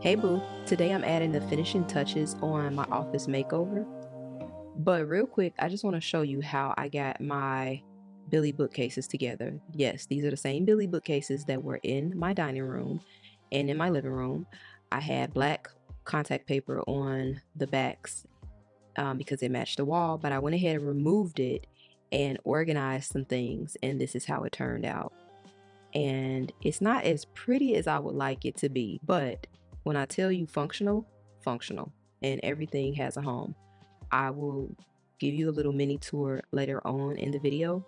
Hey boo, today I'm adding the finishing touches on my office makeover. But real quick, I just want to show you how I got my Billy bookcases together. Yes, these are the same Billy bookcases that were in my dining room and in my living room. I had black contact paper on the backs because it matched the wall, but I went ahead and removed it and organized some things, and this is how it turned out. And it's not as pretty as I would like it to be, but when I tell you functional, functional, and everything has a home. I will give you a little mini tour later on in the video,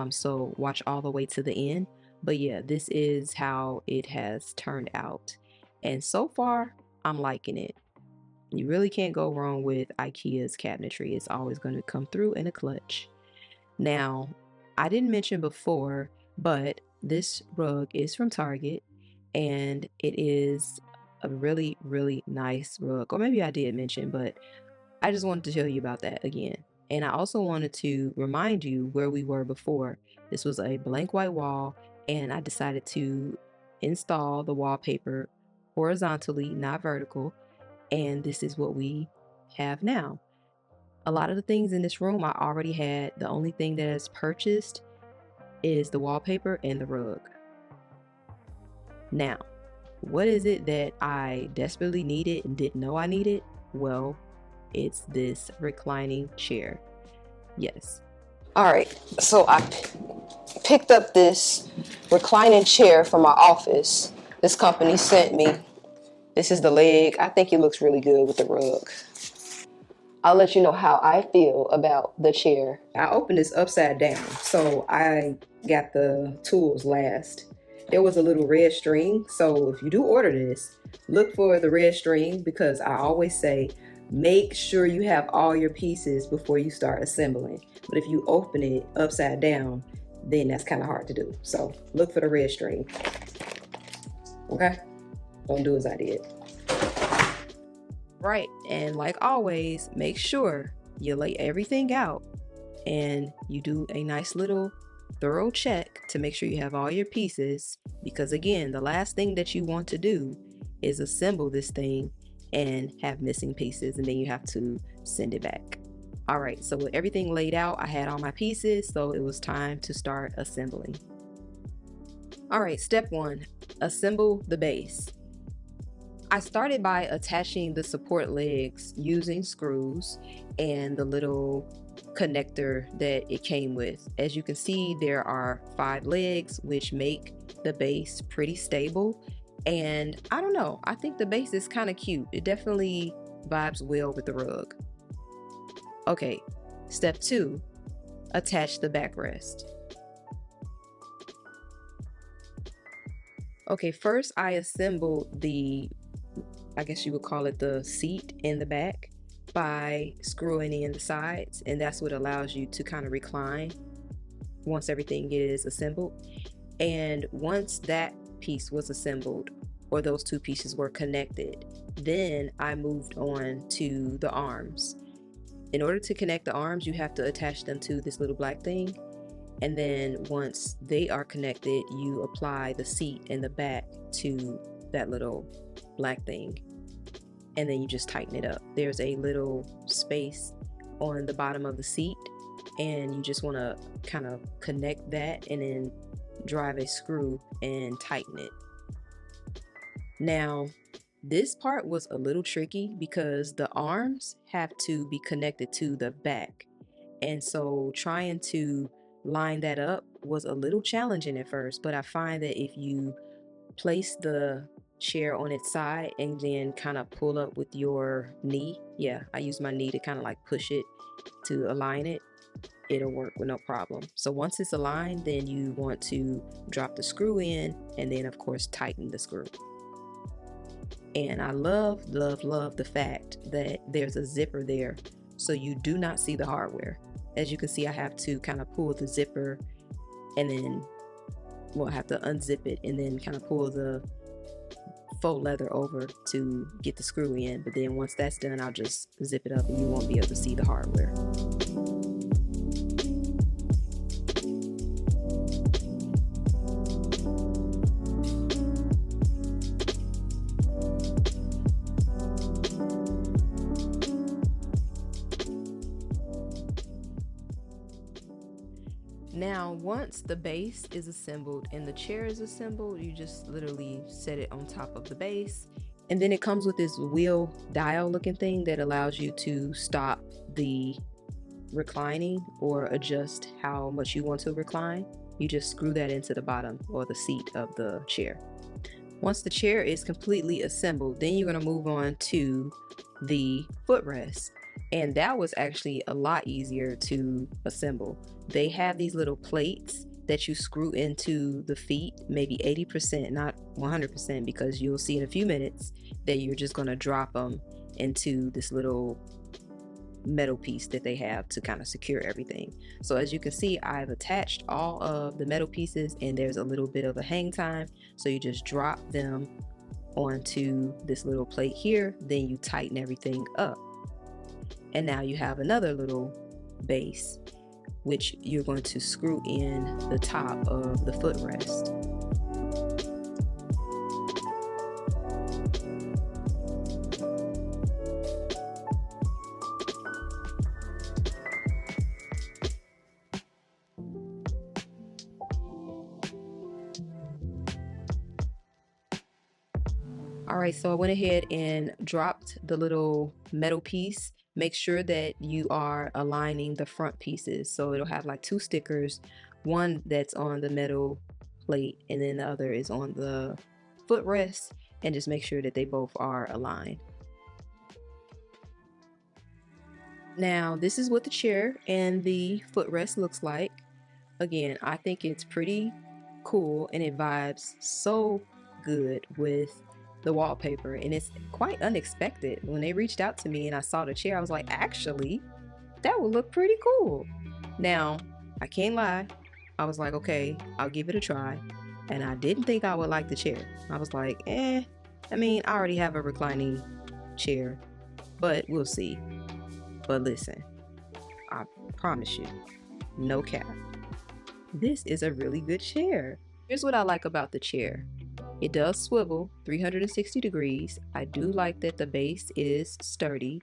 so watch all the way to the end. But yeah, this is how it has turned out, and so far I'm liking it. You really can't go wrong with IKEA's cabinetry. It's always going to come through in a clutch. Now, I didn't mention before, but this rug is from Target, and it is a really, really nice rug. Or maybe I did mention, but I just wanted to tell you about that again. And I also wanted to remind you where we were before. This was a blank white wall, and I decided to install the wallpaper horizontally, not vertical. And this is what we have now. A lot of the things in this room I already had. The only thing that is purchased is the wallpaper and the rug. Now, what is it that I desperately needed and didn't know I needed? Well, it's this reclining chair. Yes. All right, so I picked up this reclining chair from my office. This company sent me. This is the leg. I think it looks really good with the rug. I'll let you know how I feel about the chair. I opened this upside down, so I got the tools last. There was a little red string, so if you do order this, look for the red string, because I always say make sure you have all your pieces before you start assembling. But if you open it upside down, then that's kind of hard to do. So look for the red string. Okay? Don't do as I did. Right, and like always, make sure you lay everything out and you do a nice little thorough check to make sure you have all your pieces, because again, the last thing that you want to do is assemble this thing and have missing pieces, and then you have to send it back. All right, so with everything laid out, I had all my pieces, so it was time to start assembling. All right, step one, assemble the base. I started by attaching the support legs using screws and the little connector that it came with. As you can see, there are 5 legs, which make the base pretty stable. And I don't know, I think the base is kind of cute. It definitely vibes well with the rug. Okay, step 2, attach the backrest. Okay, first I assembled the, I guess you would call it the seat in the back, by screwing in the sides, and that's what allows you to kind of recline once everything is assembled. And once that piece was assembled, or those 2 pieces were connected, then I moved on to the arms. In order to connect the arms, you have to attach them to this little black thing, and then once they are connected, you apply the seat in the back to that little black thing, and then you just tighten it up. There's a little space on the bottom of the seat, and you just want to kind of connect that and then drive a screw and tighten it. Now, this part was a little tricky because the arms have to be connected to the back, and so trying to line that up was a little challenging at first, but I find that if you place the chair on its side and then kind of pull up with your knee, yeah, I use my knee to kind of like push it to align it, it'll work with no problem. So once it's aligned, then you want to drop the screw in and then of course tighten the screw. And I love the fact that there's a zipper there, so you do not see the hardware. As you can see, I have to kind of pull the zipper and then, well, I have to unzip it and then kind of pull the faux leather over to get the screw in. But then once that's done, I'll just zip it up and you won't be able to see the hardware. Now, once the base is assembled and the chair is assembled, you just literally set it on top of the base. And then it comes with this wheel dial looking thing that allows you to stop the reclining or adjust how much you want to recline. You just screw that into the bottom or the seat of the chair. Once the chair is completely assembled, then you're going to move on to the footrest. And that was actually a lot easier to assemble. They have these little plates that you screw into the feet, maybe 80%, not 100%, because you'll see in a few minutes that you're just going to drop them into this little metal piece that they have to kind of secure everything. So as you can see, I've attached all of the metal pieces and there's a little bit of a hang time. So you just drop them onto this little plate here, then you tighten everything up. And now you have another little base, which you're going to screw in the top of the footrest. All right, so I went ahead and dropped the little metal piece. Make sure that you are aligning the front pieces. So it'll have like two stickers, one that's on the metal plate and then the other is on the footrest, and just make sure that they both are aligned. Now, this is what the chair and the footrest looks like. Again, I think it's pretty cool and it vibes so good with the wallpaper, and it's quite unexpected. When they reached out to me and I saw the chair, I was like, actually, that would look pretty cool. Now, I can't lie. I was like, okay, I'll give it a try. And I didn't think I would like the chair. I was like, I mean, I already have a reclining chair, but we'll see. But listen, I promise you, no cap, this is a really good chair. Here's what I like about the chair. It does swivel 360 degrees. I do like that the base is sturdy.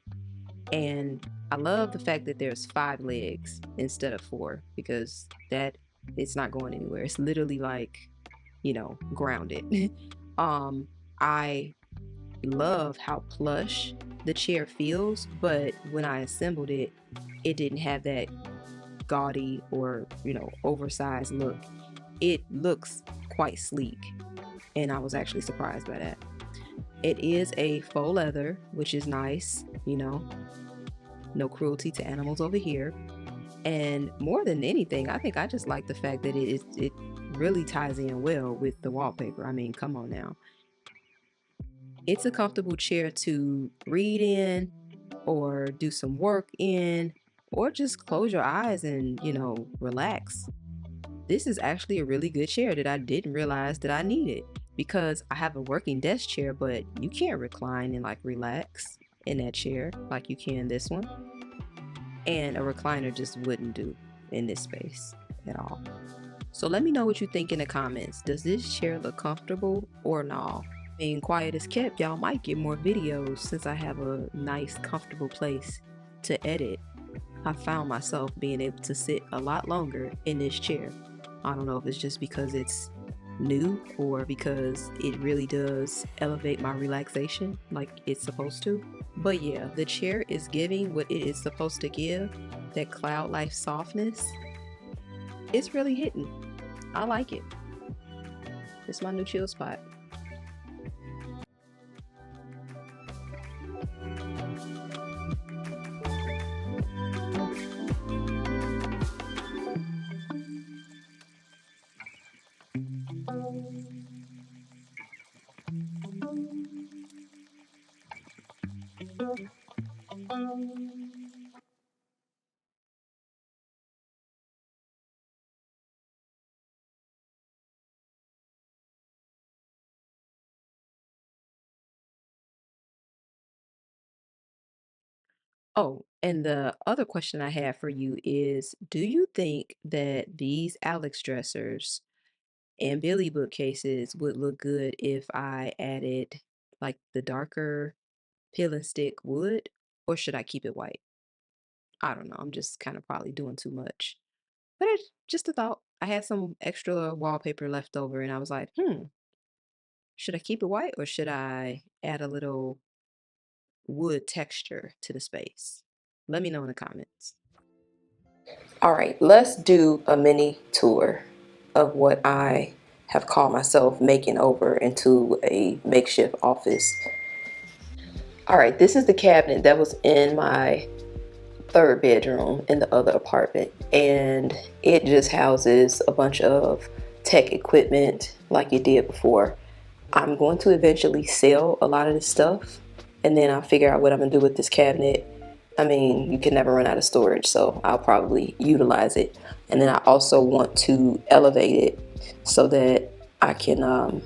And I love the fact that there's 5 legs instead of 4, because that it's not going anywhere. It's literally like, you know, grounded. I love how plush the chair feels, but when I assembled it, it didn't have that gaudy or, you know, oversized look. It looks quite sleek, and I was actually surprised by that. It is a faux leather, which is nice, you know, no cruelty to animals over here. And more than anything, I think I just like the fact that it really ties in well with the wallpaper. I mean, come on now. It's a comfortable chair to read in or do some work in, or just close your eyes and, you know, relax. This is actually a really good chair that I didn't realize that I needed, because I have a working desk chair, but you can't recline and like relax in that chair like you can this one. And a recliner just wouldn't do in this space at all. So let me know what you think in the comments. Does this chair look comfortable or not? Being quiet as kept, y'all might get more videos since I have a nice comfortable place to edit. I found myself being able to sit a lot longer in this chair. I don't know if it's just because it's new or because it really does elevate my relaxation like it's supposed to. But yeah, the chair is giving what it is supposed to give, that cloud life softness. It's really hitting. I like it. It's my new chill spot. Oh, and the other question I have for you is, do you think that these Alex dressers and Billy bookcases would look good if I added like the darker peel and stick wood, or should I keep it white? I don't know. I'm just kind of probably doing too much. But it's just a thought. I had some extra wallpaper left over and I was like, should I keep it white or should I add a little wood texture to the space? Let me know in the comments. All right, let's do a mini tour of what I have called myself making over into a makeshift office. All right, this is the cabinet that was in my third bedroom in the other apartment, and it just houses a bunch of tech equipment like it did before. I'm going to eventually sell a lot of this stuff, and then I'll figure out what I'm gonna do with this cabinet. I mean, you can never run out of storage, so I'll probably utilize it. And then I also want to elevate it so that I can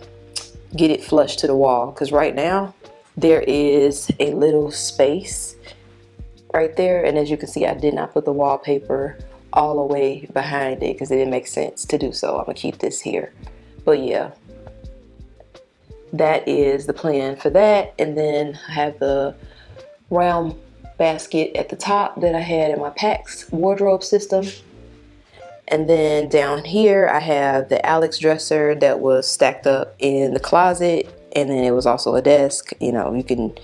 get it flush to the wall, because right now there is a little space right there, and as you can see, I did not put the wallpaper all the way behind it because it didn't make sense to do so. I'm gonna keep this here, but yeah, that is the plan for that. And then I have the round basket at the top that I had in my PAX wardrobe system. And then down here I have the Alex dresser that was stacked up in the closet, and then it was also a desk. You know, you can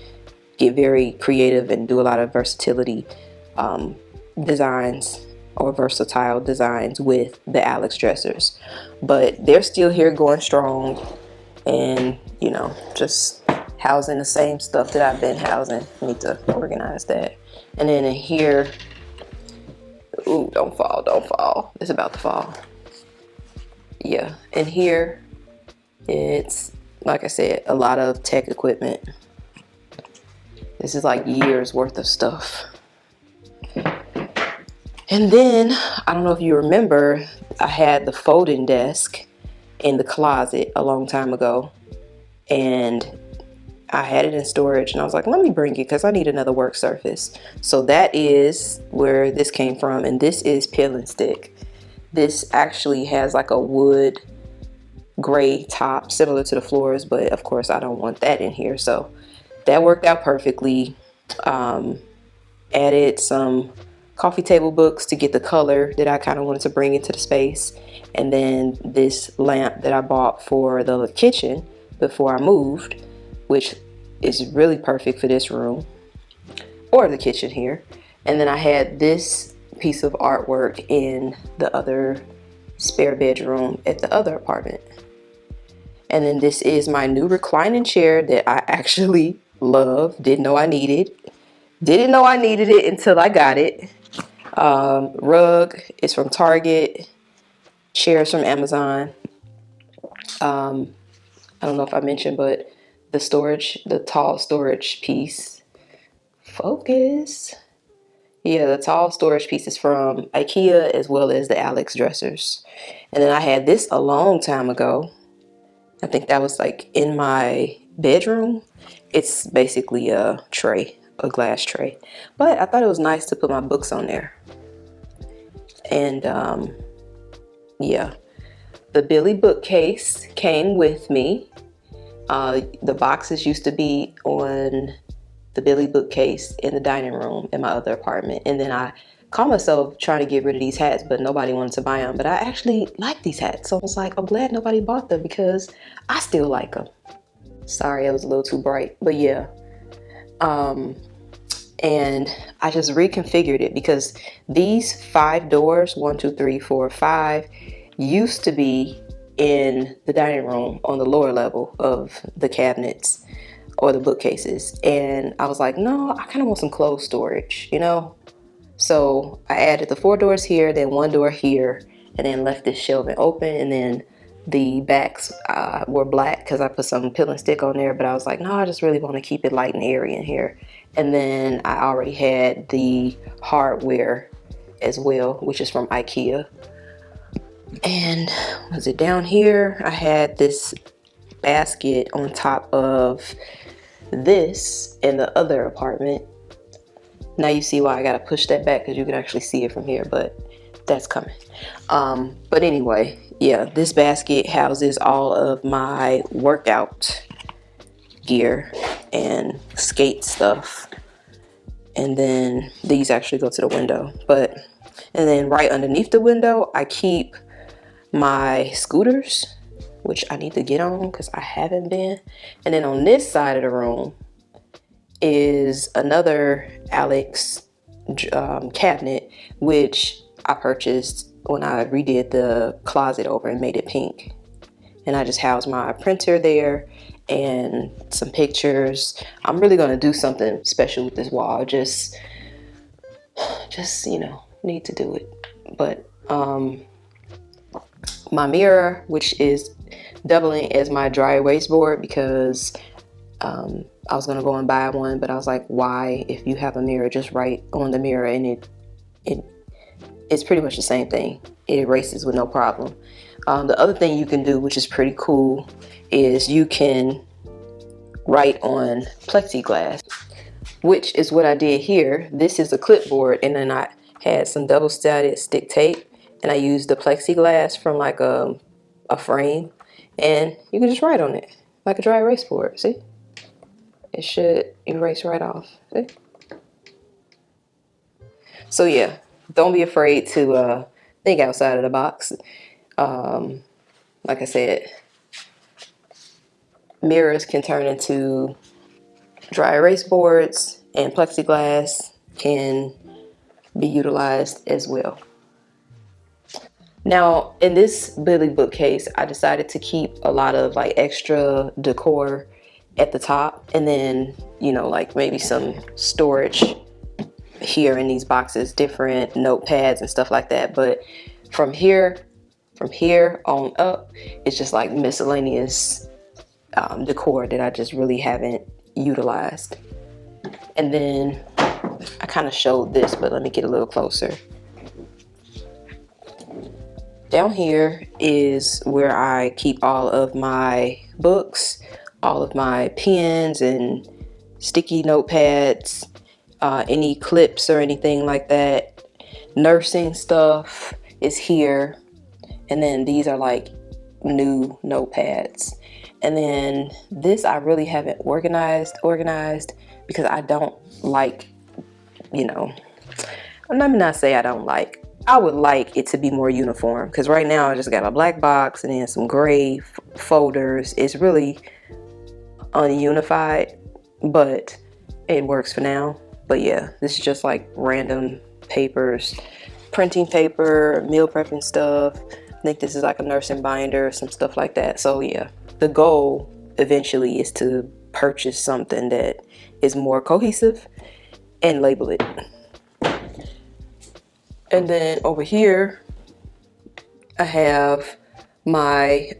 get very creative and do a lot of versatility designs or versatile designs with the Alex dressers. But they're still here going strong, and you know, just housing the same stuff that I've been housing. I need to organize that. And then in here, ooh, don't fall, don't fall. It's about to fall. Yeah, and here it's, like I said, a lot of tech equipment. This is like years worth of stuff. And then, I don't know if you remember, I had the folding desk in the closet a long time ago, and I had it in storage, and I was like, let me bring it because I need another work surface. So that is where this came from, and this is Peel and Stick. This actually has like a wood gray top similar to the floors, but of course I don't want that in here, so that worked out perfectly. Added some coffee table books to get the color that I kind of wanted to bring into the space, and then this lamp that I bought for the kitchen before I moved, which is really perfect for this room or the kitchen here. And then I had this piece of artwork in the other spare bedroom at the other apartment. And then this is my new reclining chair that I actually love. Didn't know I needed it until I got it. Rug is from Target. Chairs from Amazon. I don't know if I mentioned, but the tall storage piece. Focus. Yeah, the tall storage piece is from IKEA, as well as the Alex dressers. And then I had this a long time ago. I think that was like in my bedroom. It's basically a tray, a glass tray. But I thought it was nice to put my books on there. And yeah, the Billy bookcase came with me. The boxes used to be on the Billy bookcase in the dining room in my other apartment. And then I caught myself trying to get rid of these hats, but nobody wanted to buy them. But I actually like these hats. So I was like, I'm glad nobody bought them because I still like them. Sorry, it was a little too bright, but yeah. And I just reconfigured it because these 5 doors, 1, 2, 3, 4, 5, used to be in the dining room on the lower level of the cabinets or the bookcases. And I was like, no, I kind of want some clothes storage, you know? So I added the 4 doors here, then 1 door here, and then left this shelving open. And then the backs were black because I put some Peel and Stick on there, but I was like, no, I just really want to keep it light and airy in here. And then I already had the hardware as well, which is from IKEA. And was it down here? I had this basket on top of this in the other apartment. Now you see why I gotta push that back, because you can actually see it from here, but that's coming. But anyway, yeah, this basket houses all of my workout gear and skate stuff. And then these actually go to the window. But And then right underneath the window, I keep my scooters, which I need to get on because I haven't been. And then on this side of the room is another Alex cabinet, which I purchased when I redid the closet over and made it pink. And I just house my printer there and some pictures. I'm really gonna do something special with this wall. Just you know, need to do it. But my mirror, which is doubling as my dry erase board, because I was gonna go and buy one, but I was like, why? If you have a mirror, just write on the mirror, and it's pretty much the same thing. It erases with no problem. The other thing you can do, which is pretty cool, is you can write on plexiglass, which is what I did here. This is a clipboard, and then I had some double-sided stick tape, and I used the plexiglass from like a frame, and you can just write on it like a dry erase board. See? It should erase right off. See? So yeah, don't be afraid to think outside of the box. Like I said, mirrors can turn into dry erase boards, and plexiglass can be utilized as well. Now, in this Billy bookcase, I decided to keep a lot of like extra decor at the top, and then, you know, like maybe some storage here in these boxes, different notepads and stuff like that. But from here on up, it's just like miscellaneous decor that I just really haven't utilized. And then I kind of showed this, but let me get a little closer. Down here is where I keep all of my books, all of my pens and sticky notepads, any clips or anything like that. Nursing stuff is here. And then these are like new notepads. And then this I really haven't organized because I don't like, you know, let me not say I don't like. I would like it to be more uniform, because right now I just got a black box and then some gray folders. It's really ununified, but it works for now. But yeah, this is just like random papers, printing paper, meal prepping stuff. I think this is like a nursing binder, some stuff like that. So yeah, the goal eventually is to purchase something that is more cohesive and label it. And then over here, I have my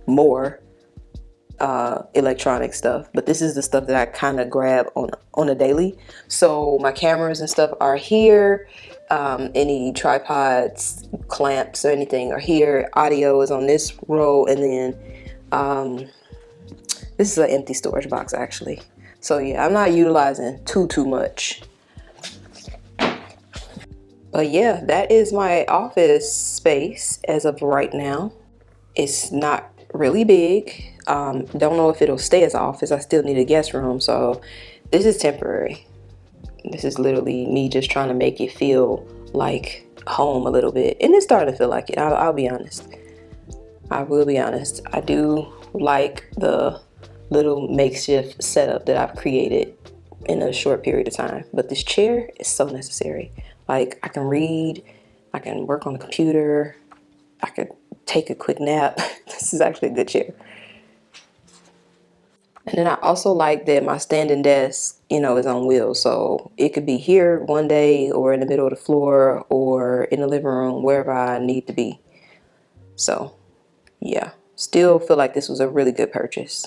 more electronic stuff, but this is the stuff that I kind of grab on a daily. So my cameras and stuff are here. Any tripods, clamps, or anything are here. Audio is on this row, and then this is an empty storage box actually. So yeah, I'm not utilizing too much. But yeah, that is my office space as of right now. It's not really big. Don't know if it'll stay as an office. I still need a guest room, so this is temporary. This is literally me just trying to make it feel like home a little bit, and it's starting to feel like it. I'll be honest. I will be honest. I do like the little makeshift setup that I've created in a short period of time, but this chair is so necessary. Like, I can read, I can work on the computer, I could take a quick nap. This is actually a good chair. And then I also like that my standing desk, you know, is on wheels. So it could be here one day, or in the middle of the floor, or in the living room, wherever I need to be. So yeah, still feel like this was a really good purchase.